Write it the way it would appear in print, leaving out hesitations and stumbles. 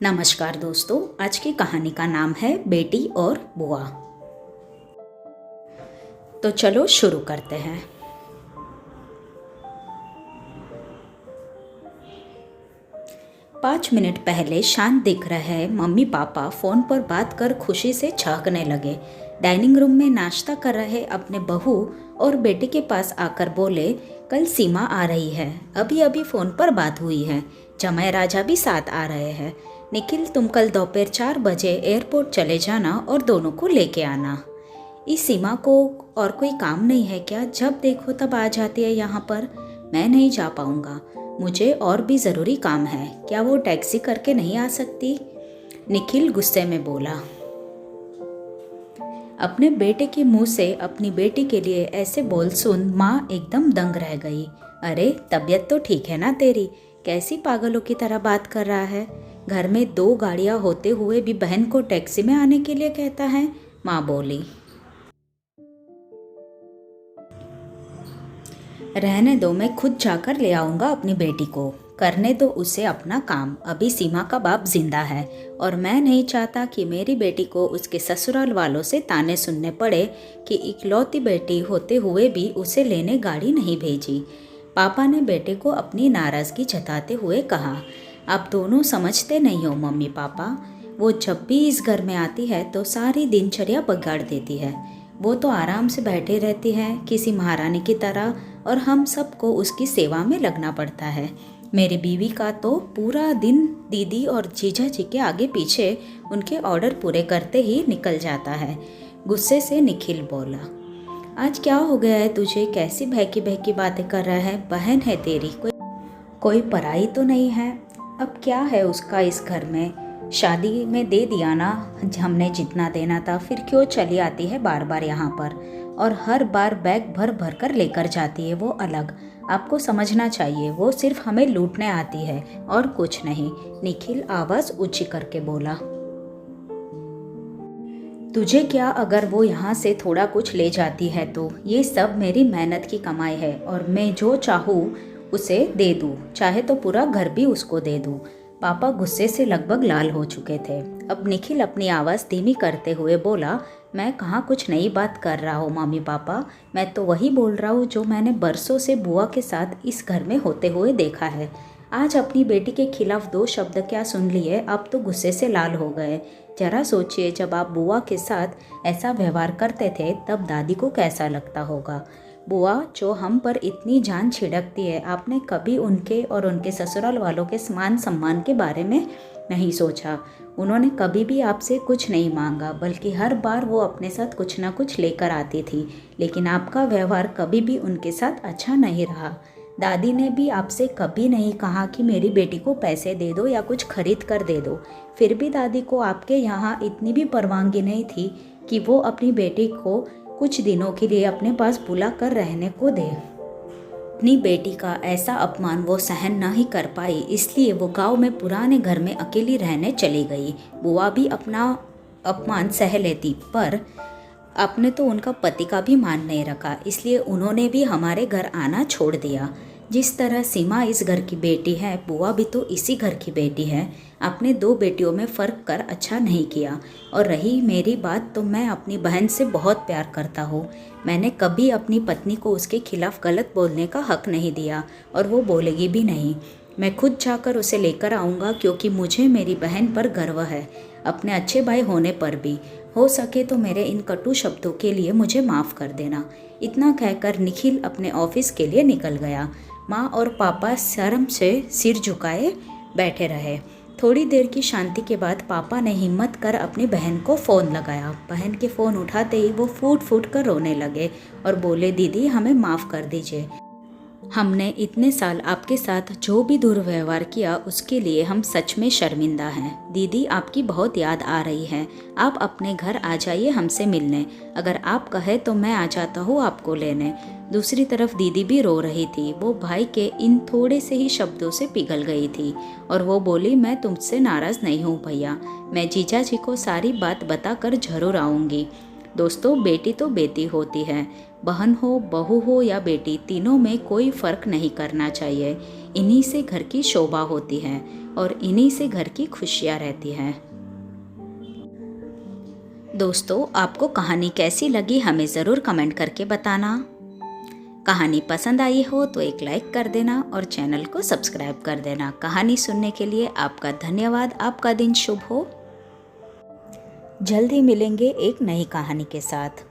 नमस्कार दोस्तों, आज की कहानी का नाम है बेटी और बुआ। तो चलो शुरू करते हैं। पाँच मिनट पहले शांत दिख रहे मम्मी पापा फ़ोन पर बात कर खुशी से छौंकने लगे। डाइनिंग रूम में नाश्ता कर रहे अपने बहू और बेटे के पास आकर बोले, कल सीमा आ रही है, अभी अभी फ़ोन पर बात हुई है। जमाई राजा भी साथ आ रहे हैं। निखिल, तुम कल दोपहर 4 बजे एयरपोर्ट चले जाना और दोनों को लेके आना। इस सीमा को और कोई काम नहीं है क्या? जब देखो तब आ जाती है यहाँ पर। मैं नहीं जा पाऊँगा, मुझे और भी ज़रूरी काम है। क्या वो टैक्सी करके नहीं आ सकती? निखिल गुस्से में बोला। अपने बेटे के मुंह से अपनी बेटी के लिए ऐसे बोल सुन माँ एकदम दंग रह गई। अरे तबीयत तो ठीक है ना तेरी? कैसी पागलों की तरह बात कर रहा है। घर में 2 गाड़ियाँ होते हुए भी बहन को टैक्सी में आने के लिए कहता है, माँ बोली। रहने दो, मैं खुद जाकर ले आऊँगा अपनी बेटी को। करने दो उसे अपना काम। अभी सीमा का बाप जिंदा है और मैं नहीं चाहता कि मेरी बेटी को उसके ससुराल वालों से ताने सुनने पड़े कि इकलौती बेटी होते हुए भी उसे लेने गाड़ी नहीं भेजी। पापा ने बेटे को अपनी नाराज़गी जताते हुए कहा, आप दोनों समझते नहीं हो मम्मी पापा। वो जब भी इस घर में आती है तो सारी दिनचर्या बिगाड़ देती है। वो तो आराम से बैठी रहती है किसी महारानी की तरह और हम सबको उसकी सेवा में लगना पड़ता है। मेरी बीवी का तो पूरा दिन दीदी और जीजा जी के आगे पीछे उनके ऑर्डर पूरे करते ही निकल जाता है। गुस्से से निखिल बोला, आज क्या हो गया है तुझे? कैसी बहकी बहकी बातें कर रहा है? बहन है तेरी, कोई पराई तो नहीं है। अब क्या है उसका इस घर में? शादी में दे दिया ना हमने जितना देना था, फिर क्यों चली आती है बार बार यहाँ पर? और हर बार बैग भर भर कर लेकर जाती है वो अलग। आपको समझना चाहिए, वो सिर्फ हमें लूटने आती है और कुछ नहीं। निखिल आवाज़ ऊंची करके बोला। तुझे क्या अगर वो यहाँ से थोड़ा कुछ ले जाती है तो? ये सब मेरी मेहनत की कमाई है और मैं जो चाहूँ उसे दे दूँ, चाहे तो पूरा घर भी उसको दे दूँ। पापा गुस्से से लगभग लाल हो चुके थे। अब निखिल अपनी आवाज़ धीमी करते हुए बोला, मैं कहाँ कुछ नई बात कर रहा हूँ मम्मी पापा। मैं तो वही बोल रहा हूँ जो मैंने बरसों से बुआ के साथ इस घर में होते हुए देखा है। आज अपनी बेटी के खिलाफ 2 शब्द क्या सुन लिए, अब तो गुस्से से लाल हो गए। जरा सोचिए, जब आप बुआ के साथ ऐसा व्यवहार करते थे तब दादी को कैसा लगता होगा। बुआ जो हम पर इतनी जान छिड़कती है, आपने कभी उनके और उनके ससुराल वालों के मान सम्मान के बारे में नहीं सोचा। उन्होंने कभी भी आपसे कुछ नहीं मांगा, बल्कि हर बार वो अपने साथ कुछ ना कुछ लेकर आती थी। लेकिन आपका व्यवहार कभी भी उनके साथ अच्छा नहीं रहा। दादी ने भी आपसे कभी नहीं कहा कि मेरी बेटी को पैसे दे दो या कुछ खरीद कर दे दो। फिर भी दादी को आपके यहाँ इतनी भी परवानगी नहीं थी कि वो अपनी बेटी को कुछ दिनों के लिए अपने पास बुला कर रहने को दे। अपनी बेटी का ऐसा अपमान वो सहन ना ही कर पाई, इसलिए वो गांव में पुराने घर में अकेली रहने चली गई। बुआ भी अपना अपमान सह लेती, पर आपने तो उनका पति का भी मान नहीं रखा, इसलिए उन्होंने भी हमारे घर आना छोड़ दिया। जिस तरह सीमा इस घर की बेटी है, बुआ भी तो इसी घर की बेटी है। आपने 2 बेटियों में फ़र्क कर अच्छा नहीं किया। और रही मेरी बात, तो मैं अपनी बहन से बहुत प्यार करता हूँ। मैंने कभी अपनी पत्नी को उसके खिलाफ़ गलत बोलने का हक नहीं दिया और वो बोलेगी भी नहीं। मैं खुद जाकर उसे लेकर आऊँगा, क्योंकि मुझे मेरी बहन पर गर्व है, अपने अच्छे भाई होने पर भी। हो सके तो मेरे इन कटु शब्दों के लिए मुझे माफ़ कर देना। इतना कहकर निखिल अपने ऑफिस के लिए निकल गया। माँ और पापा शर्म से सिर झुकाए बैठे रहे। थोड़ी देर की शांति के बाद पापा ने हिम्मत कर अपनी बहन को फ़ोन लगाया। बहन के फ़ोन उठाते ही वो फूट फूट कर रोने लगे और बोले, दीदी हमें माफ़ कर दीजिए। हमने इतने साल आपके साथ जो भी दुर्व्यवहार किया उसके लिए हम सच में शर्मिंदा हैं। दीदी आपकी बहुत याद आ रही है। आप अपने घर आ जाइए हमसे मिलने। अगर आप कहे तो मैं आ जाता हूँ आपको लेने। दूसरी तरफ दीदी भी रो रही थी। वो भाई के इन थोड़े से ही शब्दों से पिघल गई थी और वो बोली, मैं तुमसे नाराज़ नहीं हूँ भैया, मैं जीजा जी को सारी बात बताकर ज़रूर आऊँगी। दोस्तों, बेटी तो बेटी होती है, बहन हो, बहू हो या बेटी, तीनों में कोई फ़र्क नहीं करना चाहिए। इन्हीं से घर की शोभा होती है। और इन्हीं से घर की खुशियाँ रहती हैं। दोस्तों, आपको कहानी कैसी लगी हमें ज़रूर कमेंट करके बताना। कहानी पसंद आई हो तो एक लाइक कर देना और चैनल को सब्सक्राइब कर देना। कहानी सुनने के लिए आपका धन्यवाद। आपका दिन शुभ हो। जल्द ही मिलेंगे एक नई कहानी के साथ।